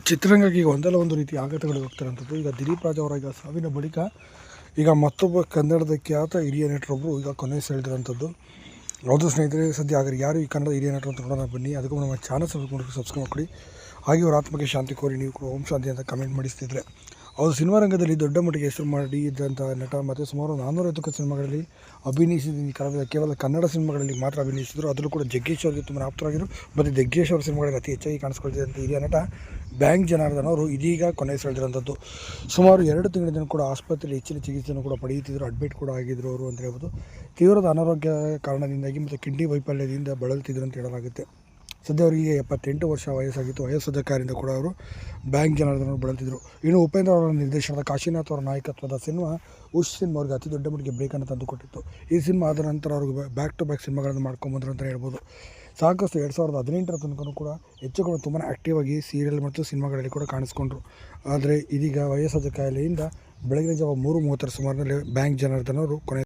ಚಿತ್ರರಂಗಕ್ಕೆ ಈಗ ಒಂದಲ್ಲ ಒಂದು ರೀತಿ ಆಘಾತಗಳು ಹೋಗ್ತಿರೋಂಥದ್ದು. ಈಗ ದಿಲೀಪ್ ರಾಜ್ ಅವರ ಈಗ ಸಾವಿನ ಬಳಿಕ ಈಗ ಮತ್ತೊಬ್ಬ ಕನ್ನಡದ ಖ್ಯಾತ ಹಿರಿಯ ನಟರೊಬ್ಬರು ಈಗ ಕೊನೆ ಸೆಳೆದಿರೋಂಥದ್ದು. ಹೌದು ಸ್ನೇಹಿತರೆ, ಸದ್ಯ ಆದರೆ ಯಾರು ಈ ಕನ್ನಡ ಹಿರಿಯ ನಟರು ಅಂತ ನೋಡೋಣ ಬನ್ನಿ. ಅದಕ್ಕೂ ನಮ್ಮ ಚಾನಲ್ ಸಬ್ಸ್ಕ್ರೈಬ್ ಮಾಡಿಕೊಡಿ. ಹಾಗೆ ಅವರ ಆತ್ಮಕ್ಕೆ ಶಾಂತಿ ಕೋರಿ ನೀವು ಕೂಡ ಓಂ ಶಾಂತಿ ಅಂತ ಕಮೆಂಟ್ ಮಾಡಿಸ್ತಿದ್ರೆ. ಅವರು ಸಿನಿಮಾ ರಂಗದಲ್ಲಿ ದೊಡ್ಡ ಮಟ್ಟಿಗೆ ಹೆಸರು ಮಾಡಿದ್ದಂಥ ನಟ ಮತ್ತು ಸುಮಾರು 450 ಸಿನಿಮಾಗಳಲ್ಲಿ ಅಭಿನಯಿಸಿದ. ಕೇವಲ ಕನ್ನಡ ಸಿನಿಮಾಗಳಲ್ಲಿ ಮಾತ್ರ ಅಭಿನಯಿಸಿದರು. ಅದರಲ್ಲೂ ಕೂಡ ಜಗ್ಗೇಶ್ ಅವರಿಗೆ ತುಂಬ ಆಪ್ತರಾಗಿದ್ದರು. ಮತ್ತು ಜಗ್ಗೇಶ್ ಅವರ ಸಿನಿಮಾಗಳಲ್ಲಿ ಅತಿ ಹೆಚ್ಚಾಗಿ ಕಾಣಿಸ್ಕೊಳ್ತಿದ್ದಂಥ ಹಿರಿಯ ನಟ ಬ್ಯಾಂಕ್ ಜನಾರ್ದನ್ ಅವರು ಇದೀಗ ಕೊನೆ ಸೆಳೆದಿರೋಂಥದ್ದು. ಸುಮಾರು 2 ತಿಂಗಳಿಂದ ಕೂಡ ಆಸ್ಪತ್ರೆಯಲ್ಲಿ ಹೆಚ್ಚಿನ ಚಿಕಿತ್ಸೆಯನ್ನು ಕೂಡ ಪಡೆಯುತ್ತಿದ್ದರು. ಅಡ್ಮಿಟ್ ಕೂಡ ಆಗಿದ್ದರು ಅವರು ಅಂತ ಹೇಳ್ಬೋದು. ತೀವ್ರದ ಅನಾರೋಗ್ಯ ಕಾರಣದಿಂದಾಗಿ ಮತ್ತು ಕಿಡ್ನಿ ವೈಫಲ್ಯದಿಂದ ಬಳಲುತ್ತಿದ್ದರು ಅಂತ ಹೇಳಲಾಗುತ್ತೆ. ಸದ್ಯ ಅವರಿಗೆ 78 ವರ್ಷ ವಯಸ್ಸಾಗಿತ್ತು. ವಯೋಸಹಜ ಕಾರಣದಿಂದ ಕೂಡ ಅವರು ಬ್ಯಾಂಕ್ ಜನಾರ್ದನ್ ಅವರು ಬಳಲ್ತಿದ್ದರು. ಇನ್ನು ಉಪೇಂದ್ರ ಅವರ ನಿರ್ದೇಶನದ ಕಾಶಿನಾಥ್ ಅವರ ನಾಯಕತ್ವದ ಸಿನಿಮಾ ಉಶ್ ಸಿನಿಮಾ ಅವ್ರಿಗೆ ಅತಿ ದೊಡ್ಡ ಮಟ್ಟಿಗೆ ಬ್ರೇಕನ್ನು ತಂದುಕೊಟ್ಟಿತ್ತು. ಈ ಸಿನಿಮಾ ಆದ ನಂತರ ಅವ್ರಿಗೆ ಬ್ಯಾಕ್ ಟು ಬ್ಯಾಕ್ ಸಿನಿಮಾಗಳನ್ನು ಮಾಡ್ಕೊಂಬಂದರು ಅಂತ ಹೇಳ್ಬೋದು. ಸಾಕಷ್ಟು 2018ರ ತನಕ ಕೂಡ ಹೆಚ್ಚು ಕೂಡ ತುಂಬಾ ಆ್ಯಕ್ಟಿವ್ ಆಗಿ ಸೀರಿಯಲ್ ಮತ್ತು ಸಿನಿಮಾಗಳಲ್ಲಿ ಕೂಡ ಕಾಣಿಸ್ಕೊಂಡ್ರು. ಆದರೆ ಇದೀಗ ವಯೋಸಹಜ ಕಾಯಿಲೆಯಿಂದ ಬೆಳಗಿನ ಜಾವ 3:30 ಸುಮಾರಿನಲ್ಲಿ ಬ್ಯಾಂಕ್ ಜನಾರ್ದನ್ ಅವರು ಕೊನೆ